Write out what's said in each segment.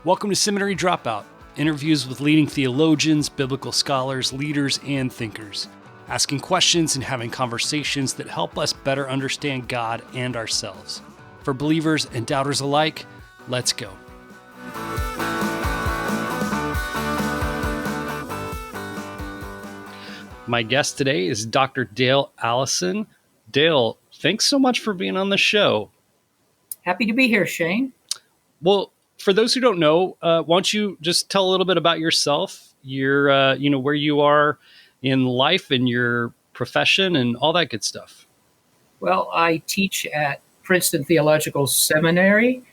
Welcome to Seminary Dropout, interviews with leading theologians, biblical scholars, leaders, and thinkers, asking questions and having conversations that help us better understand God and ourselves. For believers and doubters alike, let's go. My guest today is Dr. Dale Allison. Dale, thanks so much for being on the show. Happy to be here, Shane. Well, for those who don't know, why don't you just tell a little bit about yourself, your, where you are in life and your profession and all that good stuff. Well, I teach at Princeton Theological Seminary,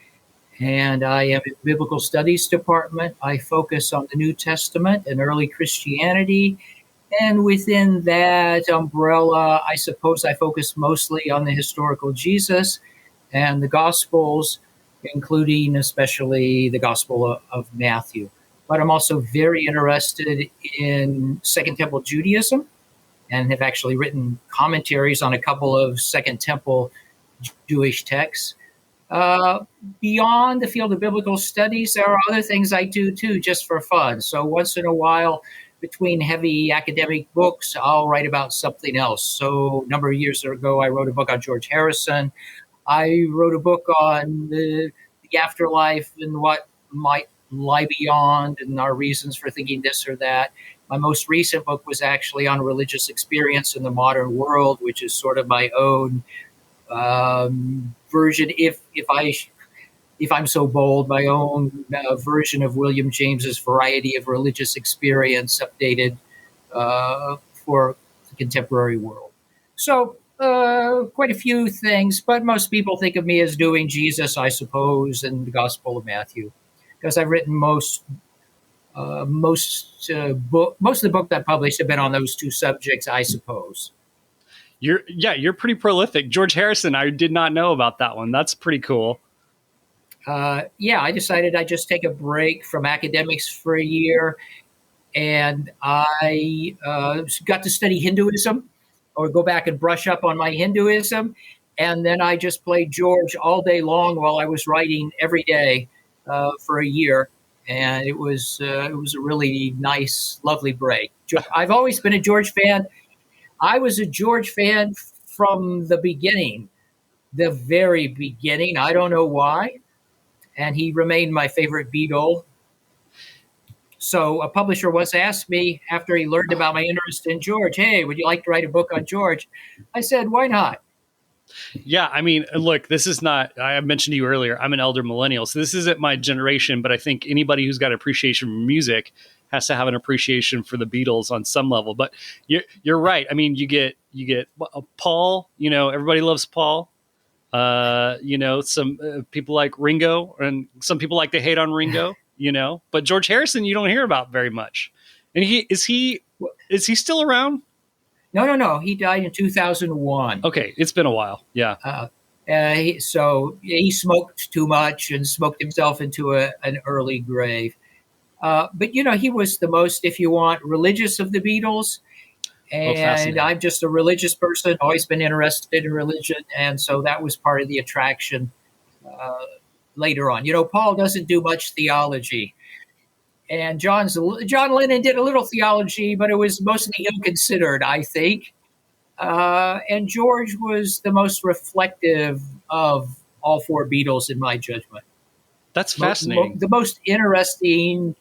and I am in the Biblical Studies department. I focus on the New Testament and early Christianity. And within that umbrella, I suppose I focus mostly on the historical Jesus and the Gospels, including especially the Gospel of Matthew. But I'm also very interested in Second Temple Judaism and have actually written commentaries on a couple of Second Temple Jewish texts. Beyond the field of biblical studies, there are other things I do too, just for fun. So once in a while, between heavy academic books, I'll write about something else. So a number of years ago, I wrote a book on George Harrison. I wrote a book on the afterlife and what might lie beyond and our reasons for thinking this or that. My most recent book was actually on religious experience in the modern world, which is sort of my own version, if I'm so bold, my own version of William James's Variety of Religious Experience, updated for the contemporary world. So quite a few things, but most people think of me as doing Jesus, I suppose, and the Gospel of Matthew, because I've written most of the books I published have been on those two subjects, I suppose. You're pretty prolific. George Harrison, I did not know about that one. That's pretty cool. I decided I'd just take a break from academics for a year, and I got to study Hinduism, or go back and brush up on my Hinduism, and then I just played George all day long while I was writing every day for a year, and it was a really nice, lovely break. I've always been a George fan. I was a George fan from the beginning, the very beginning. I don't know why. And he remained my favorite Beatle. So a publisher once asked me, after he learned about my interest in George, hey, would you like to write a book on George? I said, why not? Yeah, I mean, look, this is not, I mentioned to you earlier, I'm an elder millennial, so this isn't my generation, but I think anybody who's got appreciation for music has to have an appreciation for the Beatles on some level. But you're right. I mean, you get Paul, everybody loves Paul. Some people like Ringo, and some people like to hate on Ringo, but George Harrison, you don't hear about very much. And is he still around? No. He died in 2001. Okay. It's been a while. Yeah. So he smoked too much and smoked himself into an early grave. But he was the most, if you want, religious of the Beatles. And I'm just a religious person, always been interested in religion. And so that was part of the attraction later on. Paul doesn't do much theology. And John Lennon did a little theology, but it was mostly ill-considered, I think. And George was the most reflective of all four Beatles, in my judgment. That's fascinating. The most interesting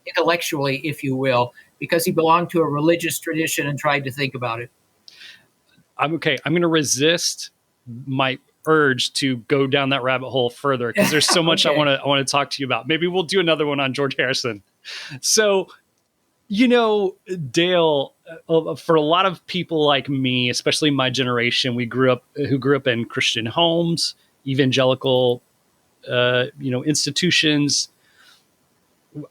intellectually, if you will, because he belonged to a religious tradition and tried to think about it. I'm going to resist my urge to go down that rabbit hole further, because there's so much okay. I want to talk to you about. Maybe we'll do another one on George Harrison. So, Dale, for a lot of people like me, especially my generation, who grew up in Christian homes, evangelical, institutions.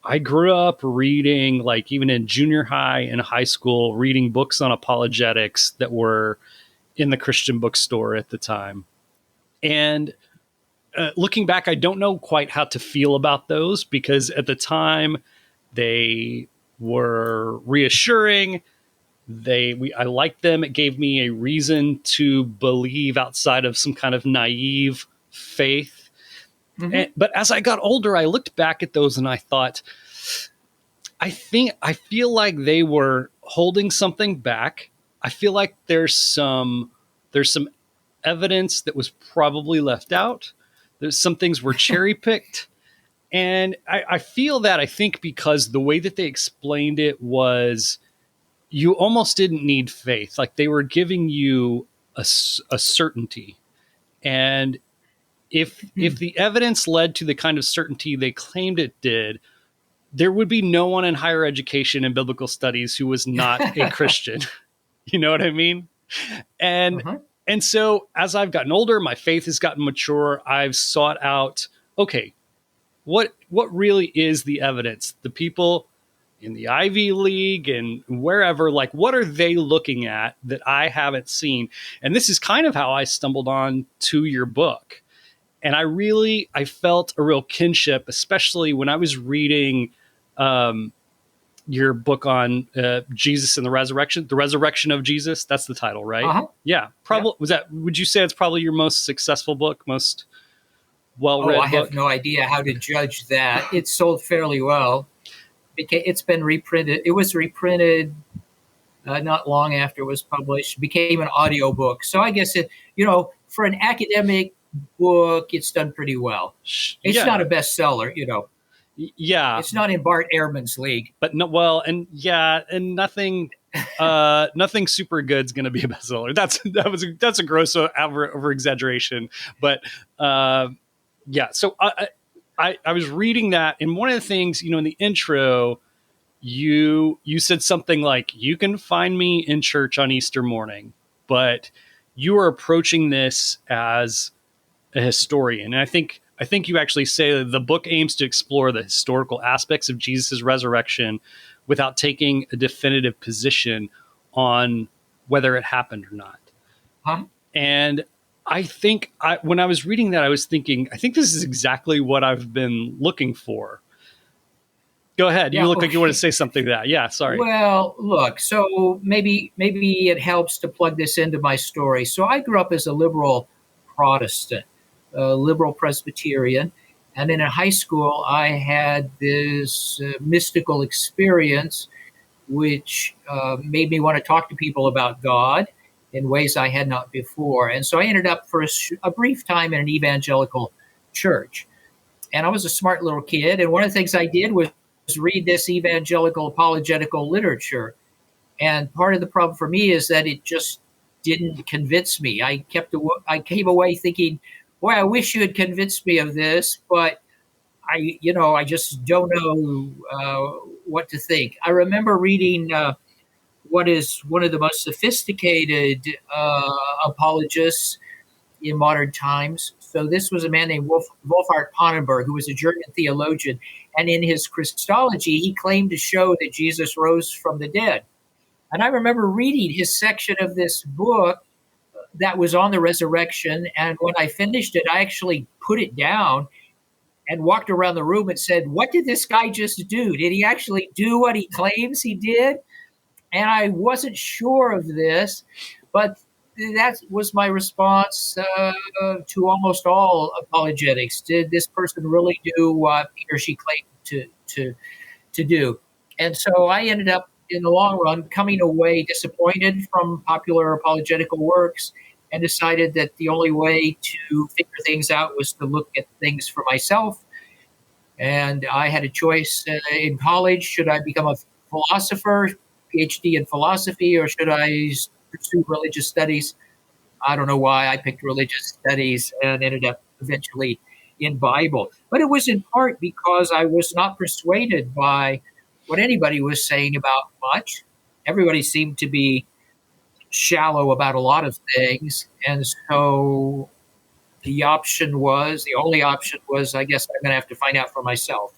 I grew up reading, like even in junior high and high school, reading books on apologetics that were in the Christian bookstore at the time. And looking back, I don't know quite how to feel about those, because at the time they were reassuring. I liked them. It gave me a reason to believe outside of some kind of naive faith. Mm-hmm. But as I got older, I looked back at those and I thought, I feel like they were holding something back. I feel like there's some evidence that was probably left out. There's some things were cherry picked. And I feel that, I think, because the way that they explained it was, you almost didn't need faith. Like, they were giving you a certainty. And if the evidence led to the kind of certainty they claimed it did, there would be no one in higher education and biblical studies who was not a Christian. You know what I mean? And Uh-huh. and so as I've gotten older, my faith has gotten mature. I've sought out, okay, what really is the evidence? The people in the Ivy League and wherever, like, what are they looking at that I haven't seen? And this is kind of how I stumbled on to your book. And I felt a real kinship, especially when I was reading your book on Jesus and the resurrection of Jesus. That's the title, right? Uh-huh. Yeah. Probably. Yep. Would you say it's probably your most successful book, most Oh, well-read I have book? no idea how to judge that. It sold fairly well. It's been reprinted. It was reprinted not long after it was published. Became an audiobook. So I guess for an academic book, it's done pretty well. It's not Yeah. a bestseller. Yeah. It's not in Bart Ehrman's league. But no, well, and yeah, and nothing nothing super good's going to be a bestseller. That's a gross over exaggeration. But yeah, so I was reading that, and one of the things, in the intro, you said something like, you can find me in church on Easter morning, but you are approaching this as a historian. And I think you actually say that the book aims to explore the historical aspects of Jesus' resurrection without taking a definitive position on whether it happened or not. Huh? And I think when I was reading that, I was thinking, I think this is exactly what I've been looking for. Go ahead. You Yeah. look like Okay. you want to say something to that. Yeah, sorry. Well, look. So maybe it helps to plug this into my story. So I grew up as a liberal Protestant, a liberal Presbyterian, and in a high school I had this mystical experience, which made me want to talk to people about God in ways I had not before. And so I ended up for a brief time in an evangelical church. And I was a smart little kid. And one of the things I did was read this evangelical apologetical literature. And part of the problem for me is that it just didn't convince me. I came away thinking, boy, I wish you had convinced me of this, but I just don't know what to think. I remember reading what is one of the most sophisticated apologists in modern times. So this was a man named Wolfhart Pannenberg, who was a German theologian. And in his Christology, he claimed to show that Jesus rose from the dead. And I remember reading his section of this book that was on the resurrection. And when I finished it, I actually put it down and walked around the room and said, what did this guy just do? Did he actually do what he claims he did? And I wasn't sure of this, but that was my response to almost all apologetics. Did this person really do what he or she claimed to do? And so I ended up, in the long run, coming away disappointed from popular apologetical works, and decided that the only way to figure things out was to look at things for myself. And I had a choice in college: should I become a philosopher, PhD in philosophy, or should I pursue religious studies? I don't know why I picked religious studies and ended up eventually in Bible. But it was in part because I was not persuaded by what anybody was saying about much. Everybody seemed to be shallow about a lot of things. And so the only option was, I guess I'm going to have to find out for myself.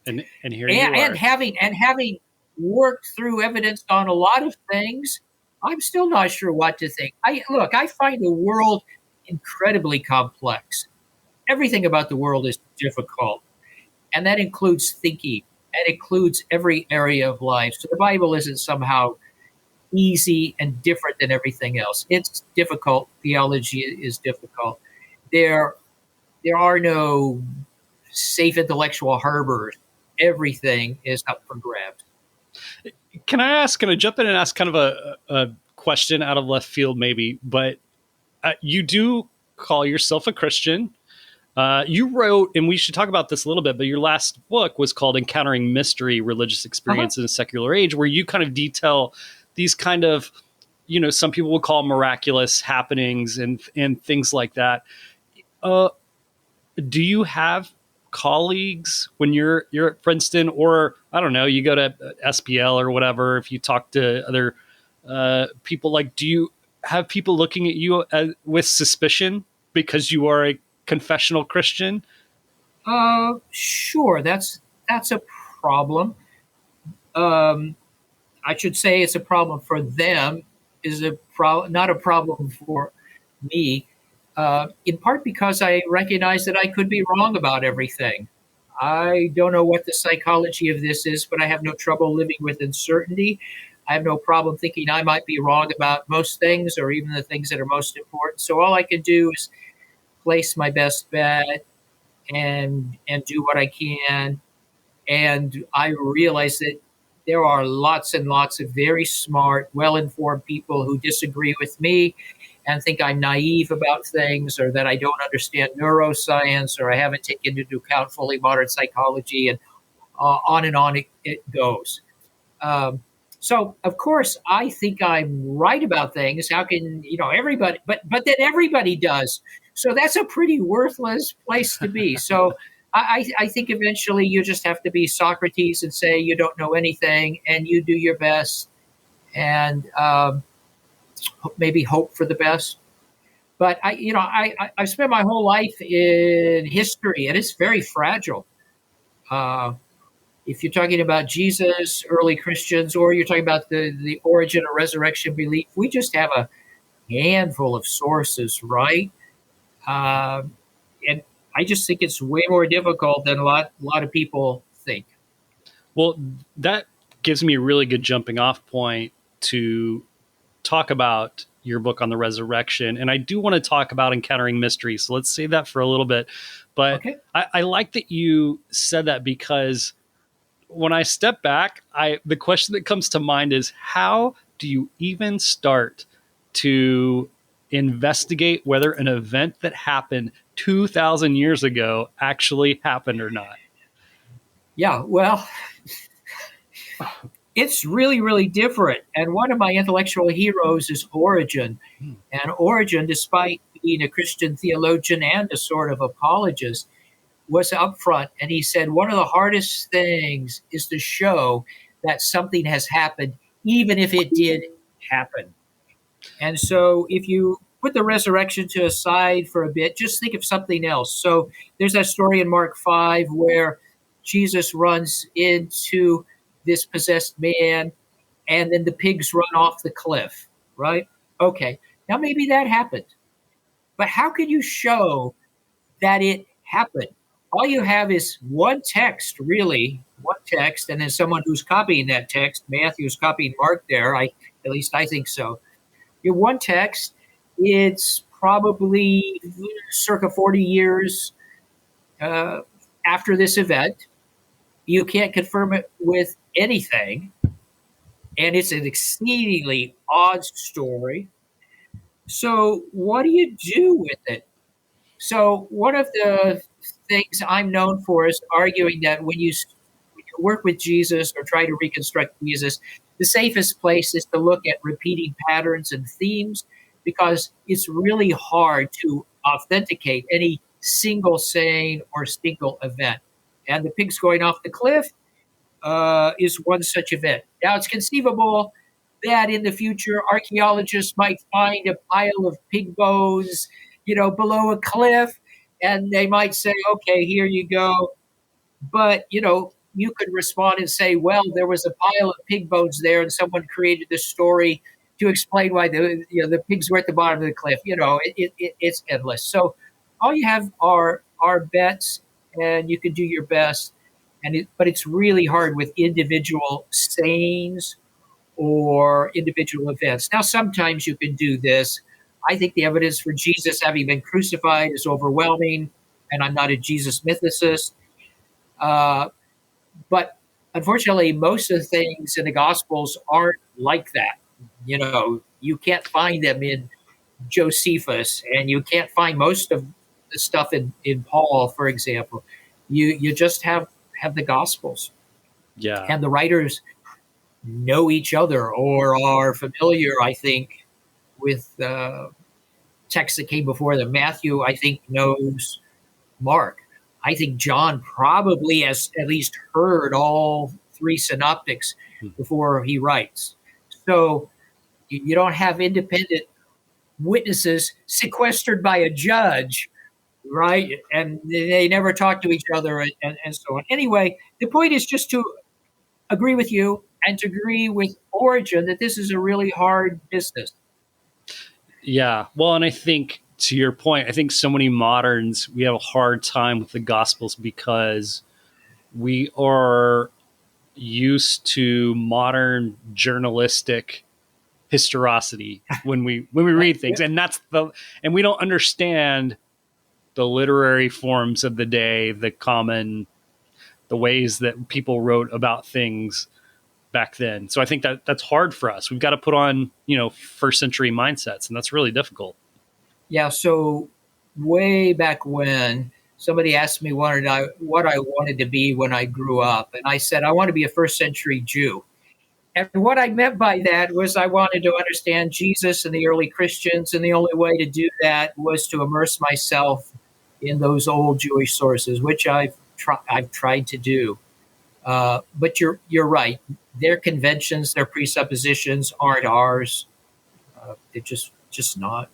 And here you are. And having worked through evidence on a lot of things, I'm still not sure what to think. I find the world incredibly complex. Everything about the world is difficult, and that includes thinking. That includes every area of life. So the Bible isn't somehow easy and different than everything else. It's difficult. Theology is difficult. There there are no safe intellectual harbors. Everything is up for grabs. Can I jump in and ask kind of a question out of left field, maybe? But you do call yourself a Christian. You wrote, and we should talk about this a little bit, but your last book was called Encountering Mystery, Religious Experience in a Secular Age, where you kind of detail these kind of, some people would call miraculous happenings and things like that. Do you have colleagues when you're at Princeton, or I don't know, you go to SPL or whatever, if you talk to other people, like, do you have people looking at you with suspicion because you are a confessional Christian? Sure, that's a problem. Um, I should say it's a problem for them. Is a not a problem for me. In part because I recognize that I could be wrong about everything. I don't know what the psychology of this is, but I have no trouble living with uncertainty. I have no problem thinking I might be wrong about most things, or even the things that are most important. So all I can do is place my best bet and do what I can. And I realize that there are lots and lots of very smart, well-informed people who disagree with me and think I'm naive about things, or that I don't understand neuroscience, or I haven't taken into account fully modern psychology, and on it goes. Um, so of course I think I'm right about things. How can everybody? But then everybody does. So that's a pretty worthless place to be. So I think eventually you just have to be Socrates and say you don't know anything, and you do your best, and maybe hope for the best. But I spent my whole life in history, and it's very fragile. Uh, if you're talking about Jesus, early Christians, or you're talking about the origin or resurrection belief, we just have a handful of sources, right? And I just think it's way more difficult than a lot of people think. Well, that gives me a really good jumping off point to talk about your book on the resurrection. And I do want to talk about Encountering Mystery. So let's save that for a little bit. But Okay. I like that you said that, because when I step back, the question that comes to mind is, how do you even start to investigate whether an event that happened 2,000 years ago actually happened or not? Yeah, well, it's really, really different. And one of my intellectual heroes is Origen. And Origen, despite being a Christian theologian and a sort of apologist, was upfront. And he said, one of the hardest things is to show that something has happened, even if it did happen. And so if you put the resurrection to aside for a bit, just think of something else. So there's that story in Mark 5 where Jesus runs into this possessed man, and then the pigs run off the cliff, right? Okay. Now maybe that happened. But how can you show that it happened? All you have is one text, really, one text, and then someone who's copying that text. Matthew's copying Mark there. At least I think so. Your one text, it's probably circa 40 years after this event. You can't confirm it with anything, and it's an exceedingly odd story. So, what do you do with it? So, one of the things I'm known for is arguing that when you work with Jesus or try to reconstruct Jesus, the safest place is to look at repeating patterns and themes, because it's really hard to authenticate any single saying or single event. And the pigs going off the cliff is one such event. Now, it's conceivable that in the future, archaeologists might find a pile of pig bones, below a cliff, and they might say, okay, here you go. But, you could respond and say, well, there was a pile of pig bones there, and someone created this story to explain why the pigs were at the bottom of the cliff. It's endless. So all you have are bets, and you can do your best. But it's really hard with individual sayings or individual events. Now, sometimes you can do this. I think the evidence for Jesus having been crucified is overwhelming. and I'm not a Jesus mythicist. Uh, but unfortunately, most of the things in the Gospels aren't like that. You can't find them in Josephus, and you can't find most of the stuff in Paul, for example. You just have the Gospels, Yeah. and the writers know each other or are familiar, I think, with texts that came before them. Matthew, I think, knows Mark. I think John probably has at least heard all three synoptics before he writes. So you don't have independent witnesses sequestered by a judge, right? And they never talk to each other and so on. Anyway, the point is just to agree with you and to agree with Origin that this is a really hard business. Yeah. Well, and I think to your point, I think so many moderns, we have a hard time with the Gospels because we are used to modern journalistic historicity when we read things, and we don't understand the literary forms of the day, the ways that people wrote about things back then. So I think that that's hard for us. We've got to put on, first century mindsets, and that's really difficult. Yeah, so way back when somebody asked me what I wanted to be when I grew up, and I said I want to be a first century Jew. And what I meant by that was I wanted to understand Jesus and the early Christians, and the only way to do that was to immerse myself in those old Jewish sources, which I've tried to do. But you're right; their conventions, their presuppositions aren't ours. They're just not.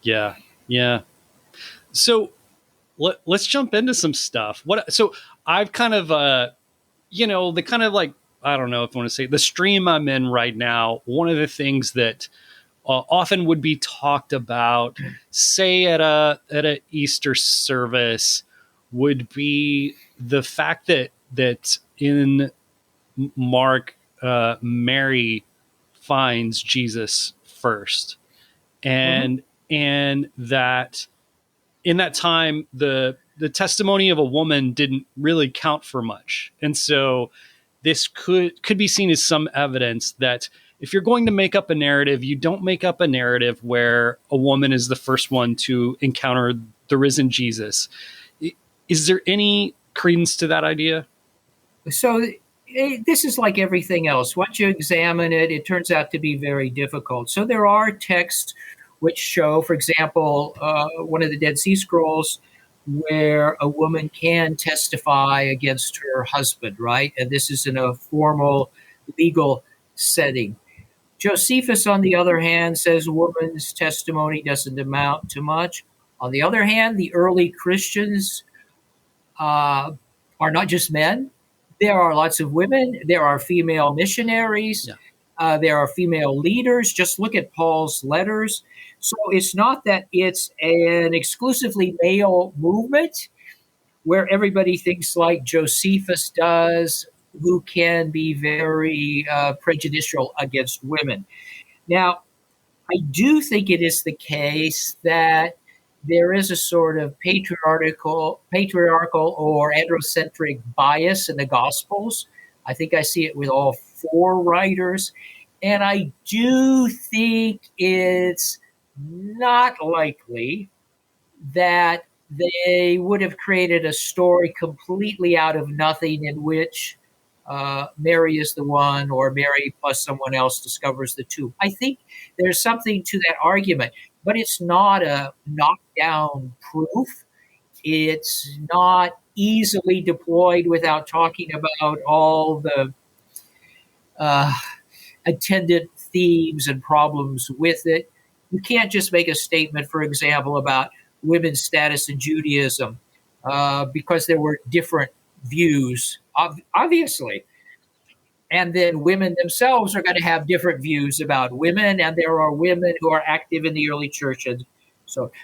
Yeah. Yeah. So let's jump into some stuff. So I've kind of, the kind of like, I don't know if I want to say the stream I'm in right now. One of the things that often would be talked about, say at a Easter service, would be the fact that in Mark, Mary finds Jesus first, Mm-hmm. and that in that time the testimony of a woman didn't really count for much, and so this could be seen as some evidence that if you're going to make up a narrative, you don't make up a narrative where a woman is the first one to encounter the risen Jesus. Is there any credence to that idea? So this is like everything else. Once you examine it, it turns out to be very difficult. So there are texts which show, for example, one of the Dead Sea Scrolls, where a woman can testify against her husband, right? And this is in a formal legal setting. Josephus, on the other hand, says woman's testimony doesn't amount to much. On the other hand, the early Christians uh, are not just men. There are lots of women. There are female missionaries. Yeah. There are female leaders. Just look at Paul's letters. So it's not that it's an exclusively male movement where everybody thinks like Josephus does, who can be very prejudicial against women. Now, I do think it is the case that there is a sort of patriarchal or androcentric bias in the Gospels. I think I see it with all four writers. And I do think it's not likely that they would have created a story completely out of nothing in which Mary is the one, or Mary plus someone else discovers the tomb. I think there's something to that argument, but it's not a knockdown proof. It's not easily deployed without talking about all the uh, attendant themes and problems with it. You can't just make a statement, for example, about women's status in Judaism because there were different views, obviously. And then women themselves are going to have different views about women, and there are women who are active in the early church. And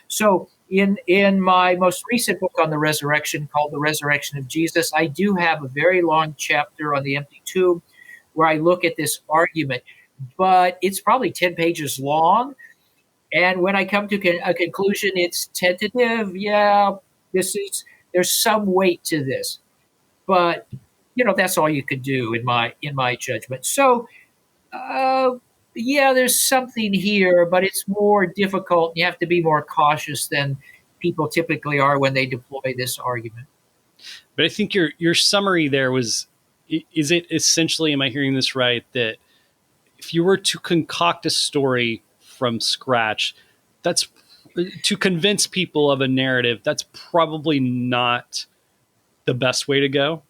so in my most recent book on the resurrection, called The Resurrection of Jesus, I do have a very long chapter on the empty tomb where I look at this argument, but it's probably 10 pages long. And when I come to a conclusion, it's tentative. Yeah, There's some weight to this, but that's all you could do in my judgment. So, uh, yeah, there's something here, but it's more difficult. You have to be more cautious than people typically are when they deploy this argument. But I think your summary there was, is it essentially, am I hearing this right, that if you were to concoct a story from scratch, that's to convince people of a narrative, that's probably not the best way to go?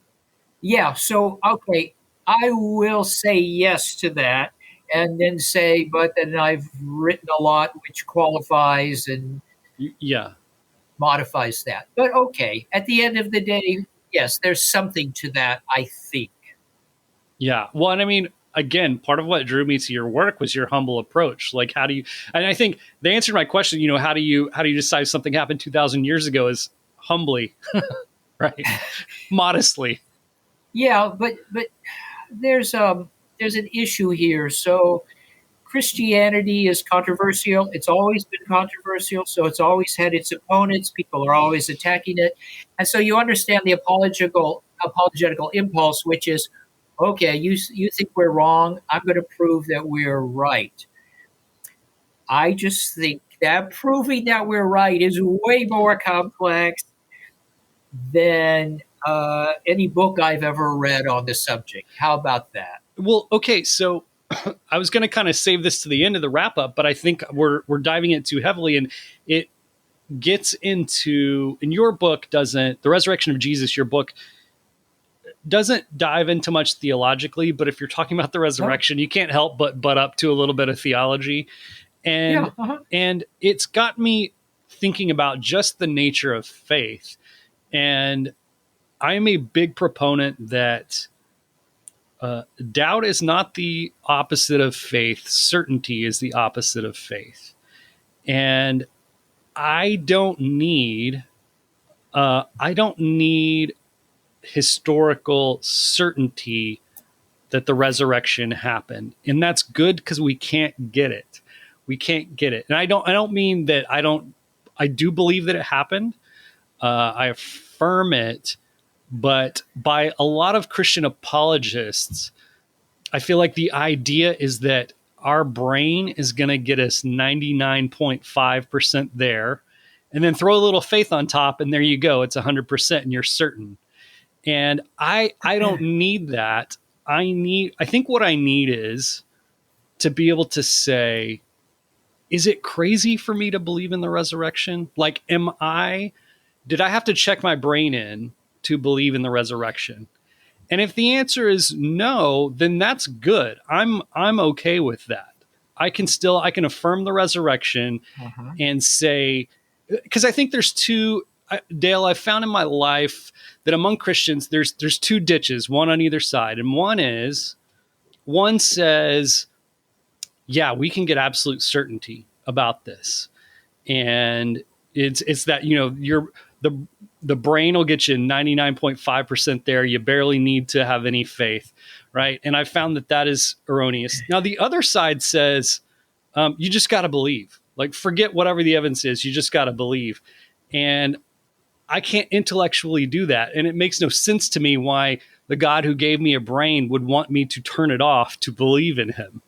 Yeah, so okay, I will say yes to that, and then say, but then I've written a lot which qualifies and Yeah. modifies that. But okay, at the end of the day, yes, there's something to that, I think. Yeah. Well, and I mean, again, part of what drew me to your work was your humble approach. Like, how do you, and I think the answer to my question, how do you decide something happened 2,000 years ago is humbly, right? Modestly. Yeah, but there's an issue here. So Christianity is controversial. It's always been controversial, so it's always had its opponents. People are always attacking it, and so you understand the apologetical impulse, which is, okay, you think we're wrong. I'm going to prove that we're right. I just think that proving that we're right is way more complex than any book I've ever read on the subject. How about that? Well, okay. So I was going to kind of save this to the end of the wrap up, but I think we're diving in too heavily, and it gets into, in your book, doesn't the resurrection of Jesus, your book doesn't dive into much theologically, but if you're talking about the No? resurrection, you can't help but butt up to a little bit of theology. Yeah. And Uh-huh. and it's got me thinking about just the nature of faith. And I am a big proponent that doubt is not the opposite of faith. Certainty is the opposite of faith. And I don't need I don't need historical certainty that the resurrection happened, and that's good because we can't get it. We can't get it, and I don't mean that I do believe that it happened. I affirm it, but by a lot of Christian apologists, I feel like the idea is that our brain is going to get us 99.5% there, and then throw a little faith on top, and there you go. It's 100%, and you're certain. And I don't need that. I think what I need is to be able to say, is it crazy for me to believe in the resurrection? Like, did I have to check my brain in to believe in the resurrection? And if the answer is no, then that's good. I'm okay with that. I can affirm the resurrection Uh-huh. and say, because I think there's Dale, I've found in my life that among Christians there's two ditches, one on either side. And one says, yeah, we can get absolute certainty about this. And it's that, the brain will get you 99.5% there. You barely need to have any faith, right? And I found that is erroneous. Now the other side says, you just got to believe. Like, forget whatever the evidence is. You just got to believe. And I can't intellectually do that. And it makes no sense to me why the God who gave me a brain would want me to turn it off to believe in him.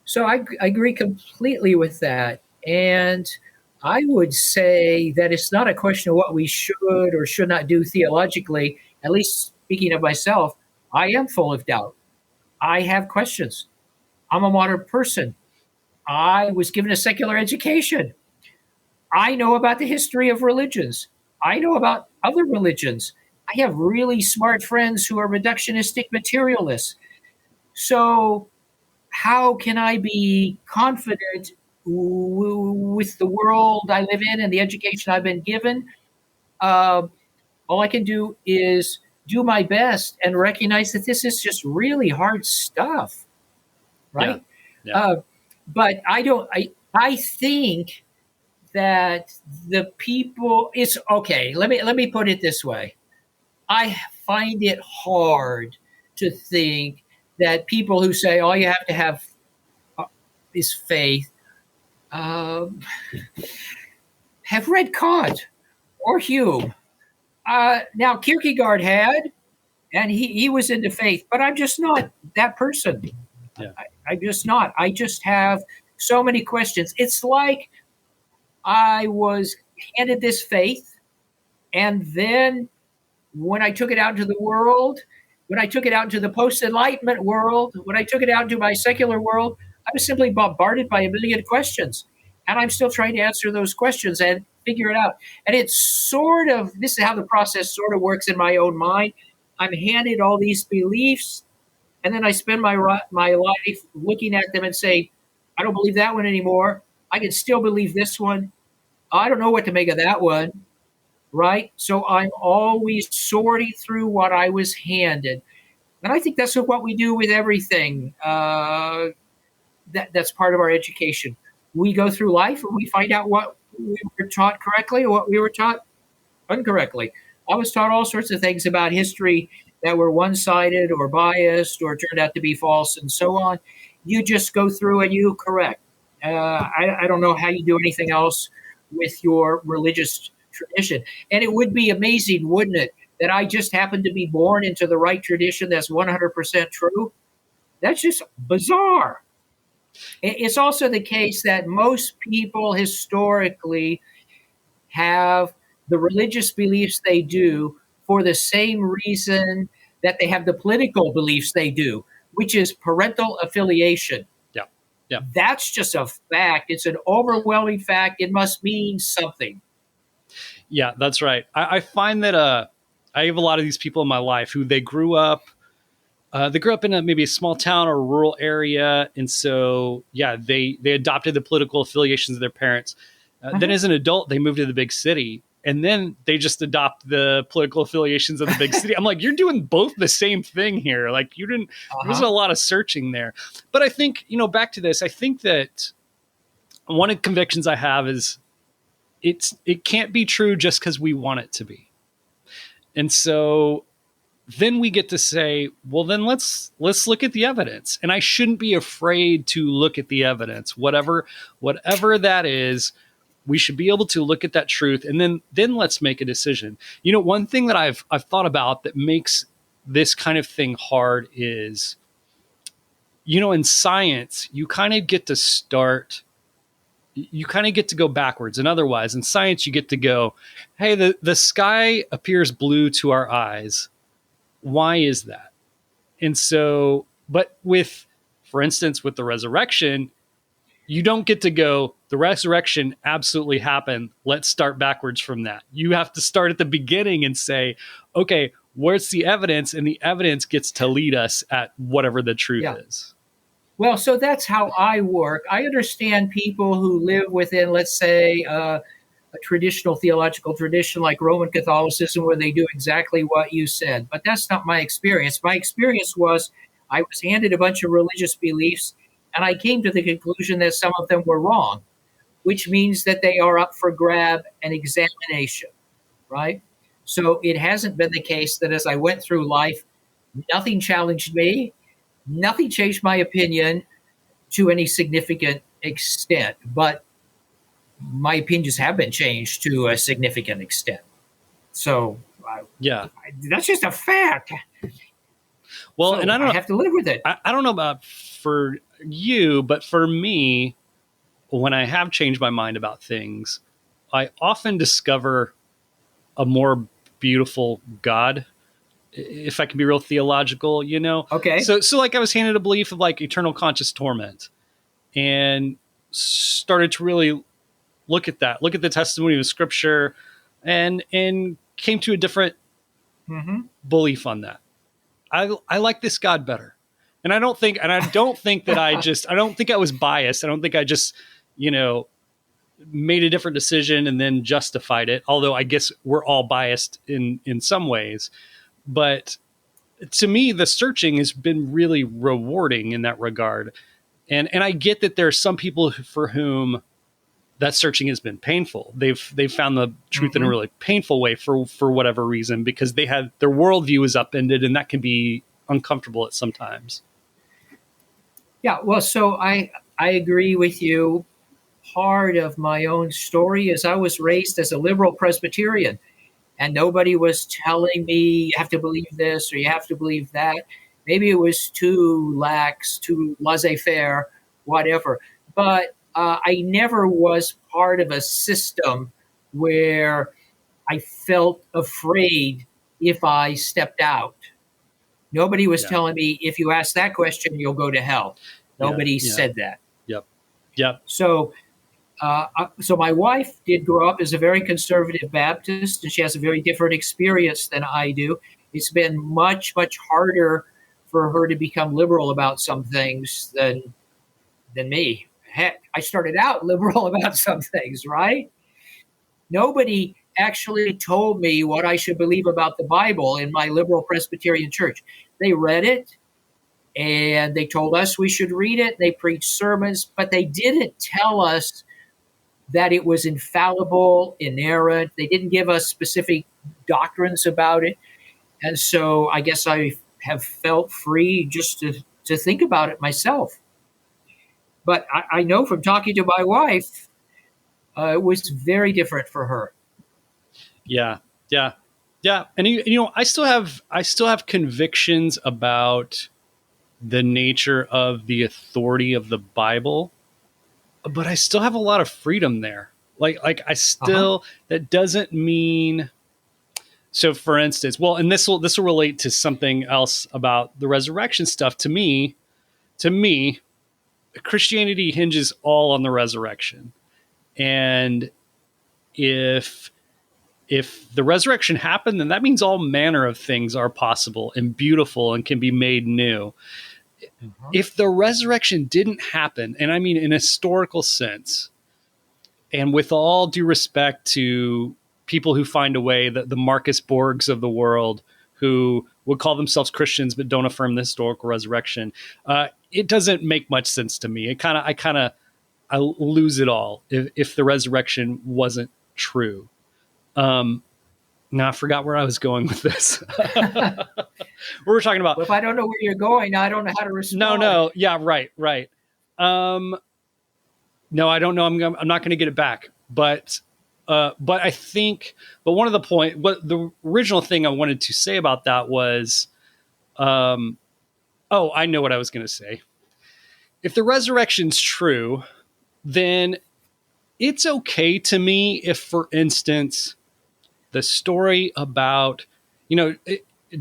So I agree completely with that. And I would say that it's not a question of what we should or should not do theologically. At least speaking of myself, I am full of doubt. I have questions. I'm a modern person. I was given a secular education. I know about the history of religions. I know about other religions. I have really smart friends who are reductionistic materialists. So, how can I be confident with the world I live in and the education I've been given? Uh, all I can do is do my best and recognize that this is just really hard stuff, Yeah. right? Yeah. Uh, but I don't. I think that the people. It's okay. Let me put it this way. I find it hard to think that people who say all you have to have is faith um, have read Kant or Hume. Now Kierkegaard had, and he was into faith, but I'm just not that person. Yeah. I'm just not. I just have so many questions. It's like I was handed this faith, and then when I took it out into the world, when I took it out into the post Enlightenment world, when I took it out into my secular world, I was simply bombarded by a million questions. And I'm still trying to answer those questions and figure it out. And it's sort of, this is how the process sort of works in my own mind. I'm handed all these beliefs, and then I spend my life looking at them and say, I don't believe that one anymore. I can still believe this one. I don't know what to make of that one, right? So I'm always sorting through what I was handed. And I think that's what we do with everything. That's part of our education. We go through life and we find out what we were taught correctly or what we were taught incorrectly. I was taught all sorts of things about history that were one-sided or biased or turned out to be false and so on. You just go through and you correct. I don't know how you do anything else with your religious tradition. And it would be amazing, wouldn't it, that I just happened to be born into the right tradition that's 100% true? That's just bizarre. It's also the case that most people historically have the religious beliefs they do for the same reason that they have the political beliefs they do, which is parental affiliation. Yeah. Yeah. That's just a fact. It's an overwhelming fact. It must mean something. Yeah, that's right. I find that I have a lot of these people in my life who they grew up in maybe a small town or a rural area, and so yeah, they adopted the political affiliations of their parents. Then as an adult, they moved to the big city, and then they just adopt the political affiliations of the big city. I'm like, you're doing both the same thing here. Like you didn't. There wasn't a lot of searching there. But I think back to this. I think that one of the convictions I have is it can't be true just because we want it to be. And so then we get to say, well, then let's look at the evidence. And I shouldn't be afraid to look at the evidence, whatever that is. We should be able to look at that truth, and then let's make a decision. One thing that I've thought about that makes this kind of thing hard is, in science, you kind of get to start. You kind of get to go backwards. And otherwise, in science, you get to go, hey, the sky appears blue to our eyes. Why is that? And so, but for instance, with the resurrection, you don't get to go, the resurrection absolutely happened. Let's start backwards from that. You have to start at the beginning and say, okay, where's the evidence? And the evidence gets to lead us at whatever the truth is. Well, so that's how I work. I understand people who live within, let's say, a traditional theological tradition like Roman Catholicism, where they do exactly what you said. But that's not my experience. My experience was I was handed a bunch of religious beliefs, and I came to the conclusion that some of them were wrong, which means that they are up for grab and examination, right? So it hasn't been the case that as I went through life, nothing challenged me. Nothing changed my opinion to any significant extent, but my opinions have been changed to a significant extent. So, that's just a fact. Well, so and I have to live with it. I don't know about for you, but for me, when I have changed my mind about things, I often discover a more beautiful God. If I can be real theological, Okay. So like I was handed a belief of like eternal conscious torment, and started to really look at the testimony of Scripture, and came to a different belief on that. I like this God better, and I don't think that I don't think I was biased. I don't think I just made a different decision and then justified it. Although I guess we're all biased in some ways. But to me, the searching has been really rewarding in that regard. And I get that there are some people for whom that searching has been painful. They've found the truth in a really painful way for whatever reason, because they had their worldview is upended, and that can be uncomfortable at sometimes. Yeah, well, so I agree with you part of my own story is I was raised as a liberal Presbyterian, and nobody was telling me you have to believe this or you have to believe that. Maybe it was too lax, too laissez-faire, whatever. But I never was part of a system where I felt afraid if I stepped out. Nobody was Yeah. telling me, if you ask that question, you'll go to hell. Nobody said that. Yep. Yep. So my wife did grow up as a very conservative Baptist, and she has a very different experience than I do. It's been much, much harder for her to become liberal about some things than me. Heck, I started out liberal about some things, right? Nobody actually told me what I should believe about the Bible in my liberal Presbyterian church. They read it, and they told us we should read it. They preached sermons, but they didn't tell us that it was infallible, inerrant. They didn't give us specific doctrines about it. And so I guess I have felt free just to think about it myself. But I know from talking to my wife, it was very different for her. Yeah. Yeah. Yeah. And I still have convictions about the nature of the authority of the Bible, but I still have a lot of freedom there. Like I still, that doesn't mean, so for instance, well, and this will relate to something else about the resurrection stuff. To me, Christianity hinges all on the resurrection. And if the resurrection happened, then that means all manner of things are possible and beautiful and can be made new. If the resurrection didn't happen, and I mean in a historical sense, and with all due respect to people who find a way, the Marcus Borgs of the world, who would call themselves Christians but don't affirm the historical resurrection, it doesn't make much sense to me. I lose it all if the resurrection wasn't true. Now I forgot where I was going with this. We were talking about. Well, if I don't know where you're going, I don't know how to respond. No. Yeah, right. No, I don't know. I'm not going to get it back. But I think. But one of the original thing I wanted to say about that was, I know what I was going to say. If the resurrection's true, then it's okay to me if, for instance, the story about,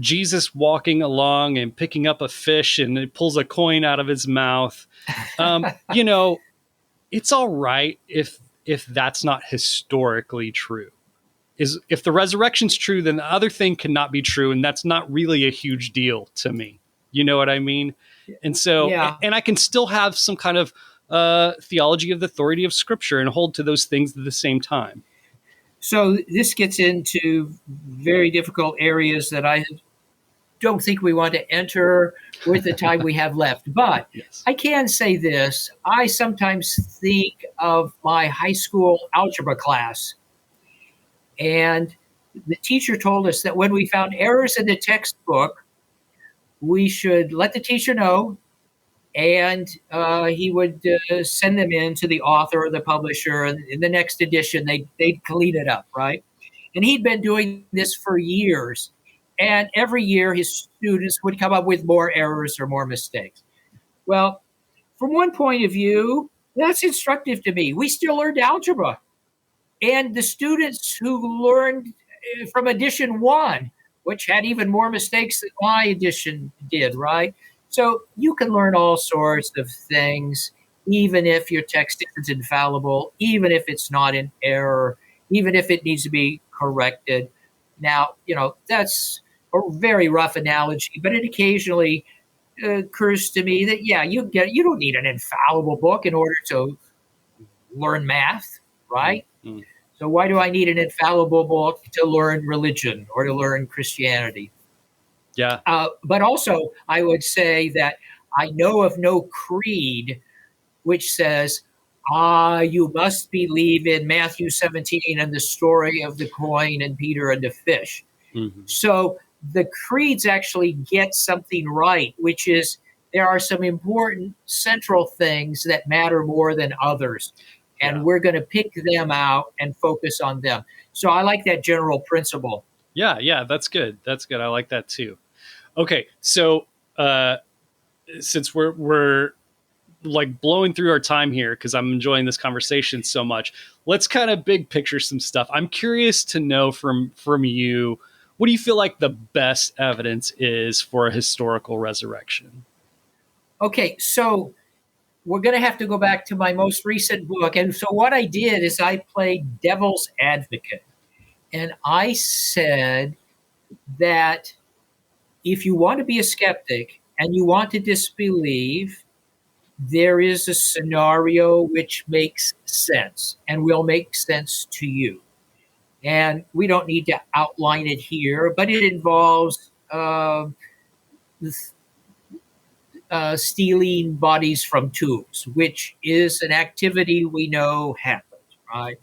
Jesus walking along and picking up a fish and it pulls a coin out of his mouth. It's all right if that's not historically true. If the resurrection's true, then the other thing cannot be true, and that's not really a huge deal to me. You know what I mean? And so, and I can still have some kind of theology of the authority of Scripture and hold to those things at the same time. So this gets into very difficult areas that I don't think we want to enter with the time we have left. But yes. I can say this. I sometimes think of my high school algebra class. And the teacher told us that when we found errors in the textbook, we should let the teacher know, and he would send them in to the author or the publisher, and in the next edition, they'd clean it up, right? And he'd been doing this for years. And every year, his students would come up with more errors or more mistakes. Well, from one point of view, that's instructive to me. We still learned algebra. And the students who learned from edition 1, which had even more mistakes than my edition did, right? So you can learn all sorts of things, even if your text isn't infallible, even if it's not in error, even if it needs to be corrected. Now, that's a very rough analogy, but it occasionally occurs to me that, you don't need an infallible book in order to learn math, right? Mm-hmm. So why do I need an infallible book to learn religion or to learn Christianity? Yeah. But also, I would say that I know of no creed which says, you must believe in Matthew 17 and the story of the coin and Peter and the fish. Mm-hmm. So the creeds actually get something right, which is there are some important central things that matter more than others. and Yeah. we're going to pick them out and focus on them. So I like that general principle. Yeah. Yeah. That's good. That's good. I like that too. Okay. So, since we're like blowing through our time here because I'm enjoying this conversation so much, let's kind of big picture some stuff. I'm curious to know from you, what do you feel like the best evidence is for a historical resurrection? Okay, so we're going to have to go back to my most recent book. And so what I did is I played devil's advocate. And I said that if you want to be a skeptic and you want to disbelieve, there is a scenario which makes sense and will make sense to you. And we don't need to outline it here, but it involves stealing bodies from tombs, which is an activity we know happens, right?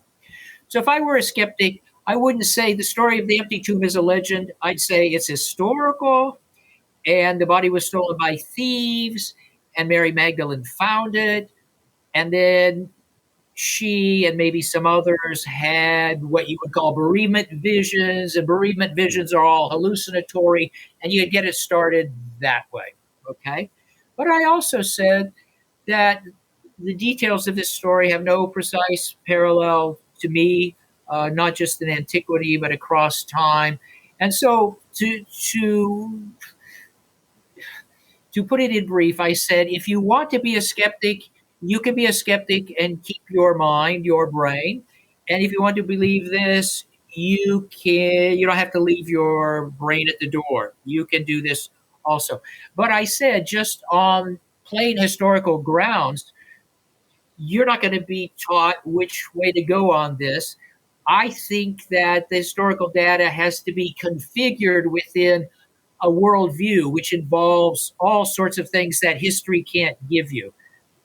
So if I were a skeptic, I wouldn't say the story of the empty tomb is a legend. I'd say it's historical and the body was stolen by thieves and Mary Magdalene found it. And then she and maybe some others had what you would call bereavement visions, and bereavement visions are all hallucinatory, and you could get it started that way. Okay. But I also said that the details of this story have no precise parallel to me, not just in antiquity, but across time. And so to put it in brief, I said, if you want to be a skeptic, you can be a skeptic and keep your mind, your brain. And if you want to believe this, you don't have to leave your brain at the door. You can do this also. But I said, just on plain historical grounds, you're not going to be taught which way to go on this. I think that the historical data has to be configured within a worldview, which involves all sorts of things that history can't give you.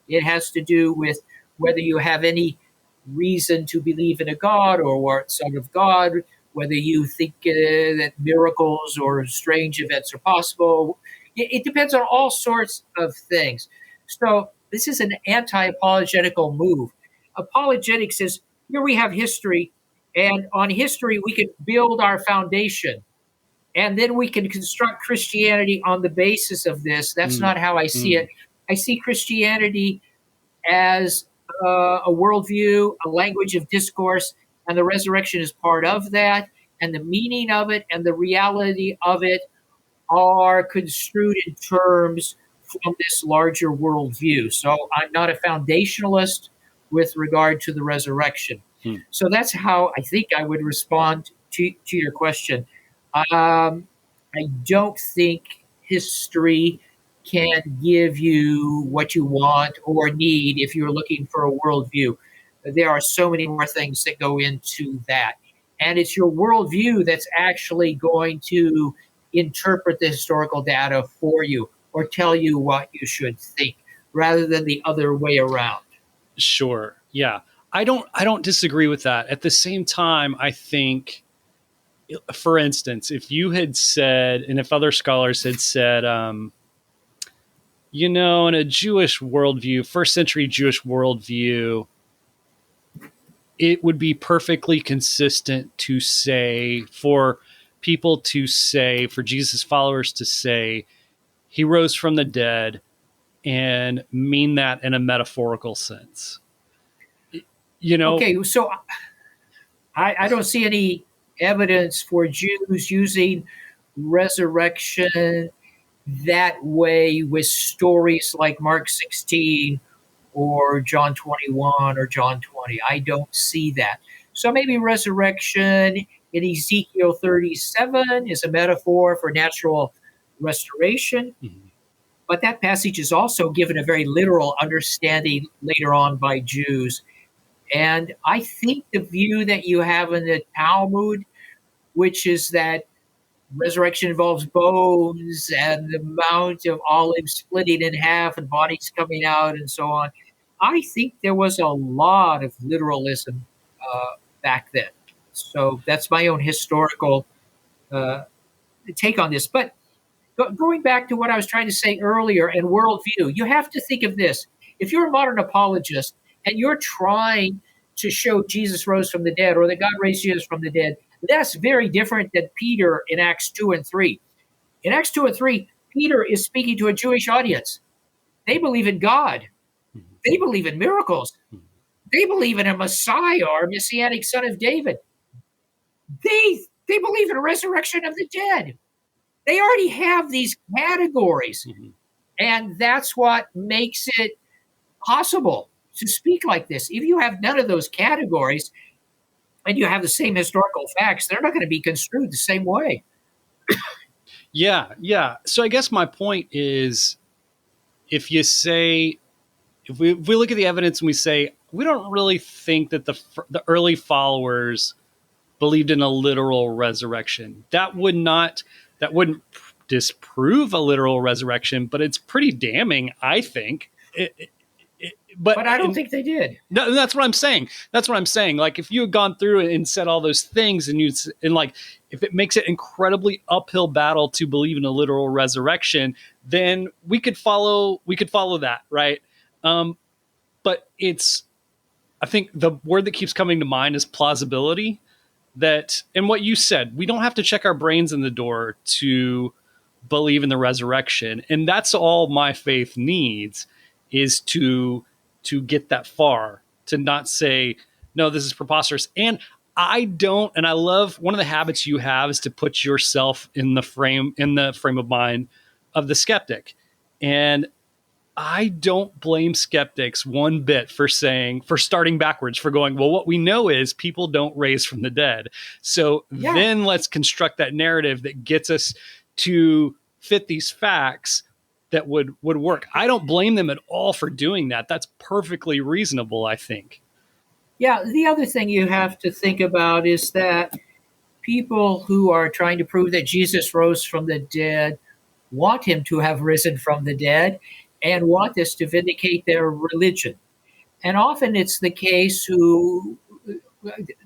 It has to do with whether you have any reason to believe in a God or Son of God, whether you think that miracles or strange events are possible. It depends on all sorts of things. So this is an anti-apologetical move. Apologetics is here we have history, and on history we can build our foundation and then we can construct Christianity on the basis of this. That's Mm, not how I see mm, it. I see Christianity as a worldview, a language of discourse, and the resurrection is part of that. And the meaning of it and the reality of it are construed in terms from this larger worldview. So I'm not a foundationalist with regard to the resurrection. mm. So that's how I think I would respond to your question. I don't think history can give you what you want or need if you're looking for a worldview. There are so many more things that go into that. And it's your worldview that's actually going to interpret the historical data for you or tell you what you should think rather than the other way around. Sure. Yeah. I don't disagree with that. At the same time, I think, for instance, if you had said, and if other scholars had said, in a Jewish worldview, first century Jewish worldview, it would be perfectly consistent to say, for people to say, for Jesus followers to say, he rose from the dead, and mean that in a metaphorical sense. You know, Okay, so I don't see any evidence for Jews using resurrection that way with stories like Mark 16 or John 21 or John 20. I don't see that. So maybe resurrection in Ezekiel 37 is a metaphor for natural restoration, mhm. but that passage is also given a very literal understanding later on by Jews. And I think the view that you have in the Talmud, which is that resurrection involves bones and the Mount of Olives splitting in half and bodies coming out and so on. I think there was a lot of literalism back then. So that's my own historical uh, take on this. But going back to what I was trying to say earlier and worldview, you have to think of this. If you're a modern apologist, and you're trying to show Jesus rose from the dead or that God raised Jesus from the dead, that's very different than Peter in Acts 2 and 3. In Acts 2 and 3, Peter is speaking to a Jewish audience. They believe in God. They believe in miracles. They believe in a Messiah or a Messianic son of David. They believe in a resurrection of the dead. They already have these categories. And that's what makes it possible to speak like this. If you have none of those categories and you have the same historical facts, they're not going to be construed the same way. Yeah. So I guess my point is, if we look at the evidence and we say, we don't really think that the early followers believed in a literal resurrection, that wouldn't disprove a literal resurrection, but it's pretty damning, I think. But I don't think they did. No, that's what I'm saying. Like, if you had gone through and said all those things, and if it makes it incredibly uphill battle to believe in a literal resurrection, then we could follow that, right? But I think the word that keeps coming to mind is plausibility. And what you said, we don't have to check our brains in the door to believe in the resurrection, and that's all my faith needs, is to get that far, to not say, no, this is preposterous. And I love, one of the habits you have is to put yourself in the frame of mind of the skeptic. And I don't blame skeptics one bit for starting backwards, for going, well, what we know is people don't raise from the dead. So then let's construct that narrative that gets us to fit these facts that would work. I don't blame them at all for doing that. That's perfectly reasonable, I think. Yeah, the other thing you have to think about is that people who are trying to prove that Jesus rose from the dead want him to have risen from the dead and want this to vindicate their religion. And often it's the case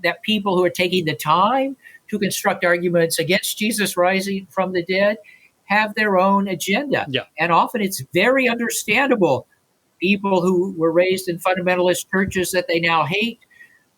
that people who are taking the time to construct arguments against Jesus rising from the dead have their own agenda. Yeah. And often it's very understandable. People who were raised in fundamentalist churches that they now hate,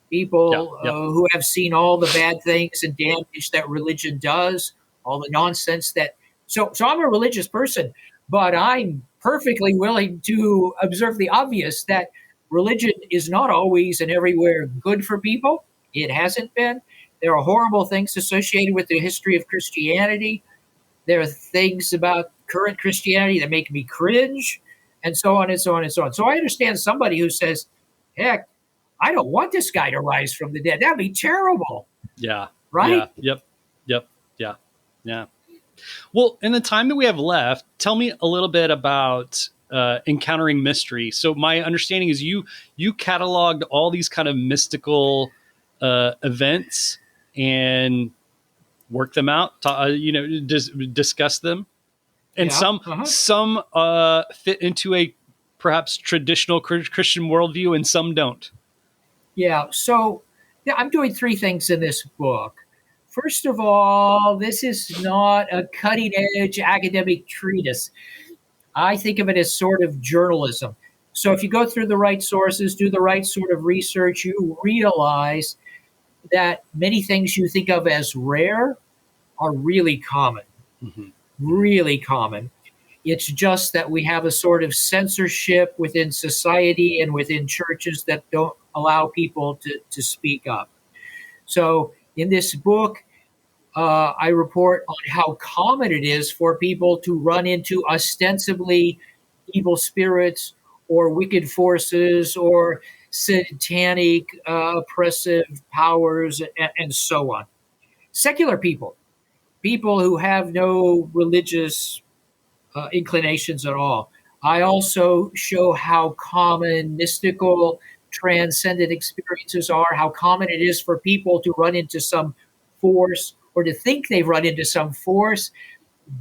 people who have seen all the bad things and damage that religion does, all the nonsense that. So I'm a religious person, but I'm perfectly willing to observe the obvious, that religion is not always and everywhere good for people. It hasn't been. There are horrible things associated with the history of Christianity. There are things about current Christianity that make me cringe, and so on and so on and so on. So I understand somebody who says, heck, I don't want this guy to rise from the dead. That'd be terrible. Yeah. Right? Yeah. Yep. Yeah. Well, in the time that we have left, tell me a little bit about encountering mystery. So my understanding is you cataloged all these kind of mystical events and work them out, discuss them. And some fit into a perhaps traditional Christian worldview, and some don't. Yeah. So I'm doing three things in this book. First of all, this is not a cutting-edge academic treatise. I think of it as sort of journalism. So if you go through the right sources, do the right sort of research, you realize that many things you think of as rare are really common. Mm-hmm. Really common. It's just that we have a sort of censorship within society and within churches that don't allow people to speak up. So in this book, I report on how common it is for people to run into ostensibly evil spirits or wicked forces or satanic oppressive powers and so on. Secular people who have no religious inclinations at all. I also show how common mystical, transcendent experiences are, how common it is for people to run into some force or to think they've run into some force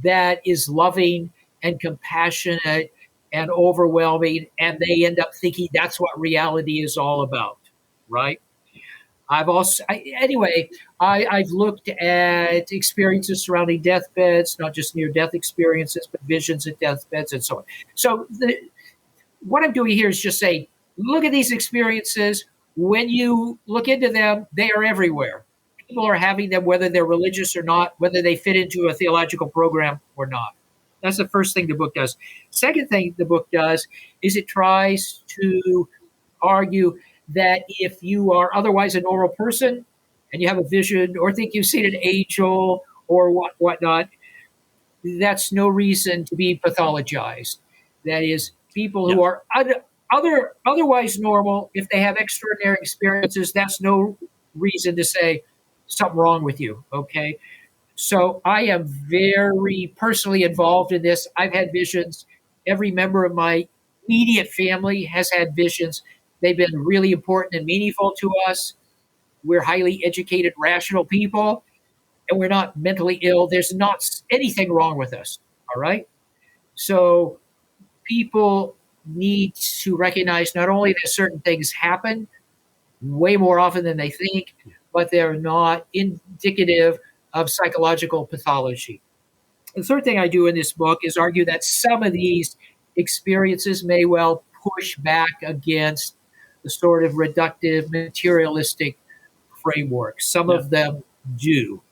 that is loving and compassionate and overwhelming, and they end up thinking that's what reality is all about, right? I've looked at experiences surrounding deathbeds, not just near-death experiences, but visions at deathbeds and so on. So what I'm doing here is just say, look at these experiences. When you look into them, they are everywhere. People are having them, whether they're religious or not, whether they fit into a theological program or not. That's the first thing the book does. Second thing the book does is it tries to argue that if you are otherwise a normal person and you have a vision or think you've seen an angel or whatnot, that's no reason to be pathologized. That is, people Yeah. who are otherwise normal, if they have extraordinary experiences, that's no reason to say something wrong with you. Okay. So I am very personally involved in this. I've had visions. Every member of my immediate family has had visions. They've been really important and meaningful to us. We're highly educated, rational people, and we're not mentally ill. There's not anything wrong with us. All right. So people need to recognize not only that certain things happen way more often than they think, but they're not indicative of psychological pathology. The third thing I do in this book is argue that some of these experiences may well push back against the sort of reductive, materialistic framework. Some Yeah. of them do.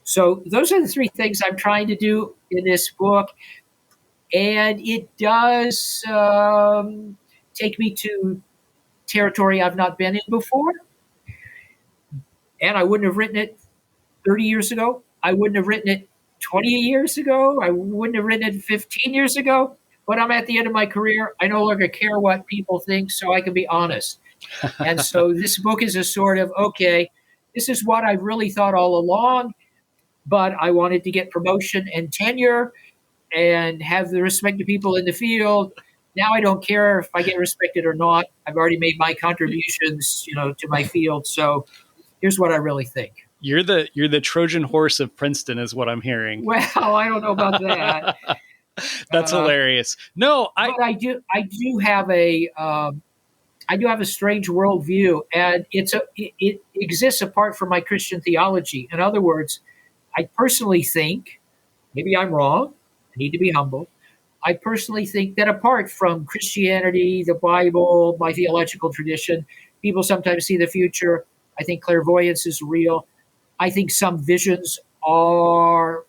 So, those are the three things I'm trying to do in this book. And it does take me to territory I've not been in before. And I wouldn't have written it 30 years ago. I wouldn't have written it 20 years ago. I wouldn't have written it 15 years ago. But I'm at the end of my career. I no longer care what people think, so I can be honest. And so this book is a sort of, okay, this is what I've really thought all along, but I wanted to get promotion and tenure and have the respect of people in the field. Now I don't care if I get respected or not. I've already made my contributions, to my field. So here's what I really think. You're the Trojan horse of Princeton, is what I'm hearing. Well, I don't know about that. That's hilarious. No, but I do have a strange worldview, and it exists apart from my Christian theology. In other words, I personally think, maybe I'm wrong, I need to be humble. I personally think that apart from Christianity, the Bible, my theological tradition, people sometimes see the future. I think clairvoyance is real. I think some visions are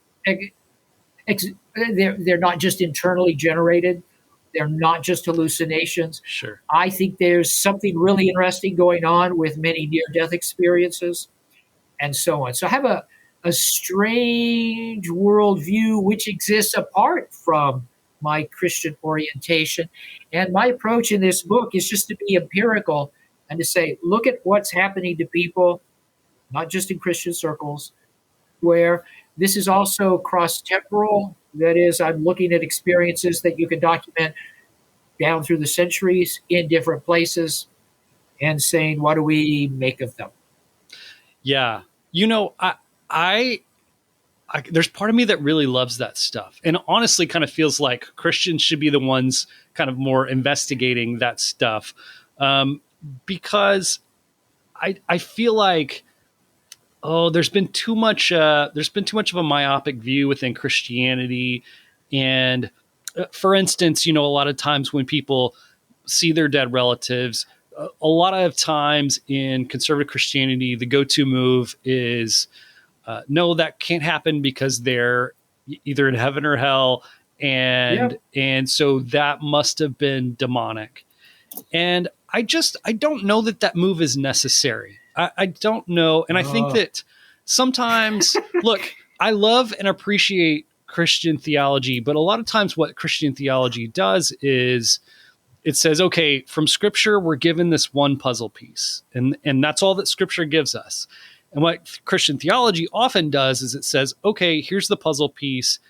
they're not just internally generated. They're not just hallucinations. sure. I think there's something really interesting going on with many near-death experiences and so on. So I have a strange worldview which exists apart from my Christian orientation. And my approach in this book is just to be empirical and to say, look at what's happening to people, not just in Christian circles, where this is also cross-temporal. That is, I'm looking at experiences that you can document down through the centuries in different places and saying, what do we make of them? Yeah. I there's part of me that really loves that stuff, and honestly kind of feels like Christians should be the ones kind of more investigating that stuff, because I feel like, there's been too much of a myopic view within Christianity. And for instance, a lot of times when people see their dead relatives, a lot of times in conservative Christianity, the go-to move is, no, that can't happen because they're either in heaven or hell, Yeah. and so that must have been demonic. And I don't know that move is necessary. I don't know. And I think that sometimes, look, I love and appreciate Christian theology, but a lot of times what Christian theology does is it says, okay, from scripture, we're given this one puzzle piece, and that's all that scripture gives us. And what Christian theology often does is it says, okay, here's the puzzle piece.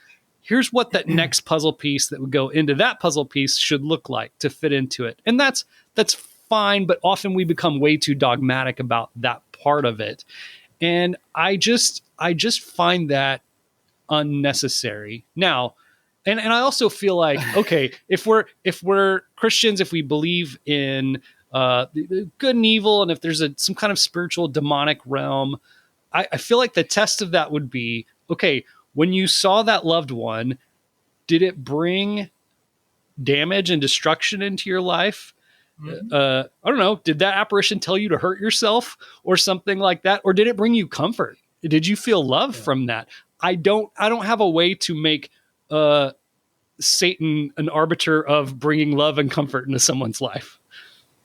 Here's what that next puzzle piece that would go into that puzzle piece should look like to fit into it. And that's fine, but often we become way too dogmatic about that part of it. And I just find that unnecessary. Now, and I also feel like, okay, if we're Christians, if we believe in the good and evil, and if there's some kind of spiritual demonic realm, I feel like the test of that would be, okay, when you saw that loved one, did it bring damage and destruction into your life? Mhm. I don't know, did that apparition tell you to hurt yourself or something like that? Or did it bring you comfort? Did you feel love Yeah. from that? I don't have a way to make Satan an arbiter of bringing love and comfort into someone's life.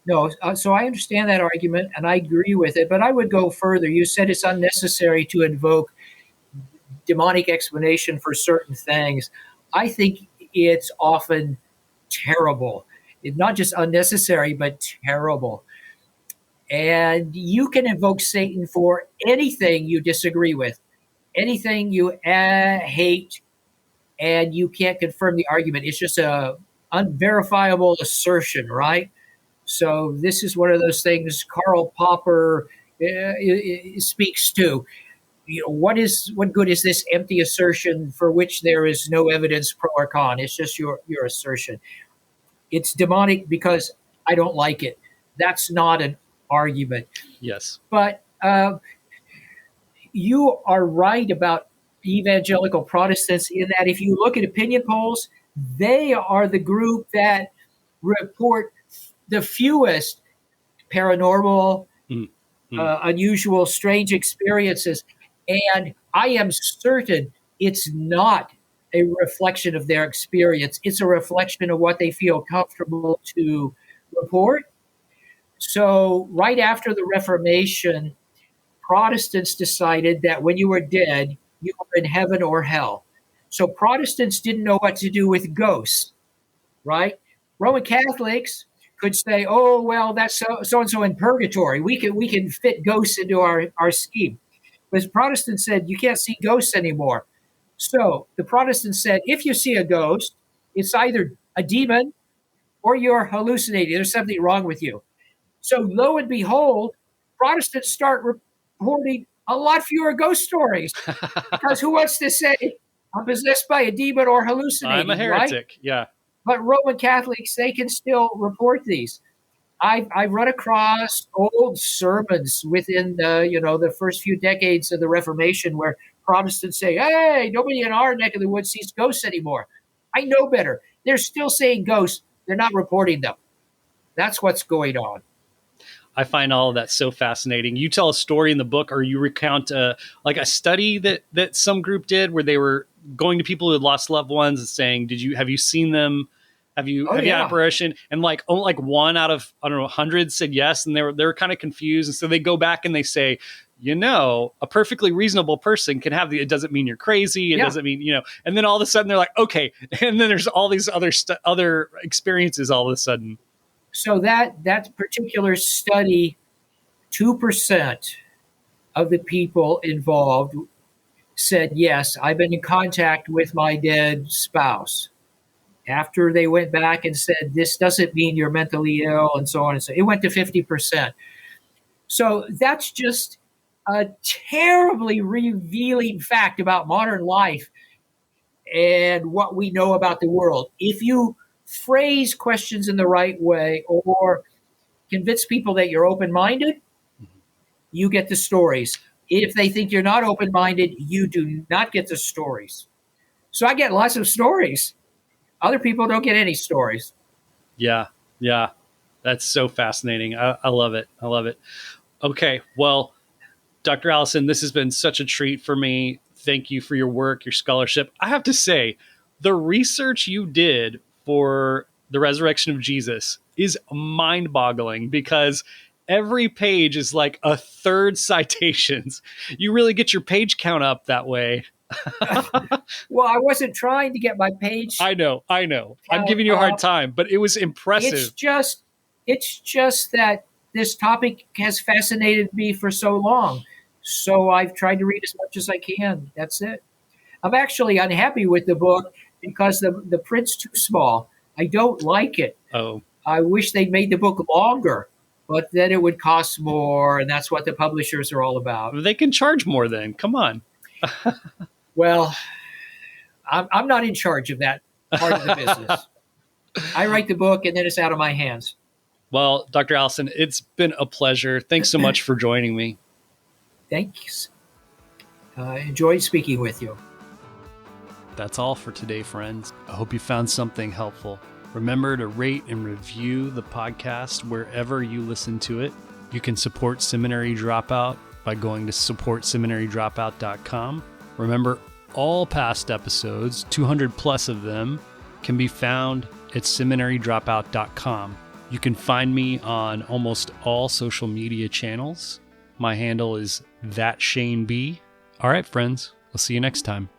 No, so I understand that argument and I agree with it, but I would go further. You said it's unnecessary to invoke demonic explanation for certain things. I think it's often terrible. It's not just unnecessary, but terrible. And you can invoke Satan for anything you disagree with, anything you hate, and you can't confirm the argument. It's just a unverifiable assertion, right? So this is one of those things Karl Popper speaks to. What good is this empty assertion for which there is no evidence pro or con? It's just your assertion. It's demonic because I don't like it. That's not an argument. Yes. But you are right about evangelical Protestants in that if you look at opinion polls, they are the group that report the fewest paranormal, unusual, strange experiences. And I am certain it's not a reflection of their experience. It's a reflection of what they feel comfortable to report. So, right after the Reformation, Protestants decided that when you were dead, you were in heaven or hell. So, Protestants didn't know what to do with ghosts, right? Roman Catholics could say, "Oh, well, that's so and so in purgatory. We can fit ghosts into our scheme." But Protestants said you can't see ghosts anymore. So the Protestants said, if you see a ghost, it's either a demon or you're hallucinating. There's something wrong with you. So lo and behold, Protestants start reporting a lot fewer ghost stories because who wants to say I'm possessed by a demon or hallucinating? I'm a heretic. Right? Yeah. But Roman Catholics, they can still report these. I've run across old sermons within the first few decades of the Reformation where Protestants say, "Hey, nobody in our neck of the woods sees ghosts anymore." I know better. They're still saying ghosts. They're not reporting them. That's what's going on. I find all of that so fascinating. You tell a story in the book, or you recount like a study that some group did where they were going to people who had lost loved ones and saying, have you seen them? Have you had apparition? And like only like one out of, I don't know, hundreds said yes, and they were kind of confused, and so they go back and they say, a perfectly reasonable person can have it doesn't mean you're crazy. It doesn't mean, and then all of a sudden they're like, okay. And then there's all these other experiences all of a sudden. So that particular study, 2% of the people involved said, yes, I've been in contact with my dead spouse. After they went back and said, this doesn't mean you're mentally ill, and so on and so on, it went to 50%. So that's just a terribly revealing fact about modern life and what we know about the world. If you phrase questions in the right way or convince people that you're open-minded, you get the stories. If they think you're not open-minded, you do not get the stories. So I get lots of stories. Other people don't get any stories. Yeah. That's so fascinating. I love it. I love it. Okay. Well, Dr. Allison, this has been such a treat for me. Thank you for your work, your scholarship. I have to say, the research you did for the resurrection of Jesus is mind-boggling because every page is like a third citations. You really get your page count up that way. Well, I wasn't trying to get my page. I know. I'm giving you a hard time, but it was impressive. It's just that this topic has fascinated me for so long. So I've tried to read as much as I can. That's it. I'm actually unhappy with the book because the print's too small. I don't like it. Oh. I wish they'd made the book longer, but then it would cost more, and that's what the publishers are all about. They can charge more then. Come on. Well, I'm not in charge of that part of the business. I write the book, and then it's out of my hands. Well, Dr. Allison, it's been a pleasure. Thanks so much for joining me. Thanks. Enjoyed speaking with you. That's all for today, friends. I hope you found something helpful. Remember to rate and review the podcast wherever you listen to it. You can support Seminary Dropout by going to supportseminarydropout.com. Remember, all past episodes, 200 plus of them, can be found at seminarydropout.com. You can find me on almost all social media channels. My handle is ThatShaneB. All right, friends, I'll see you next time.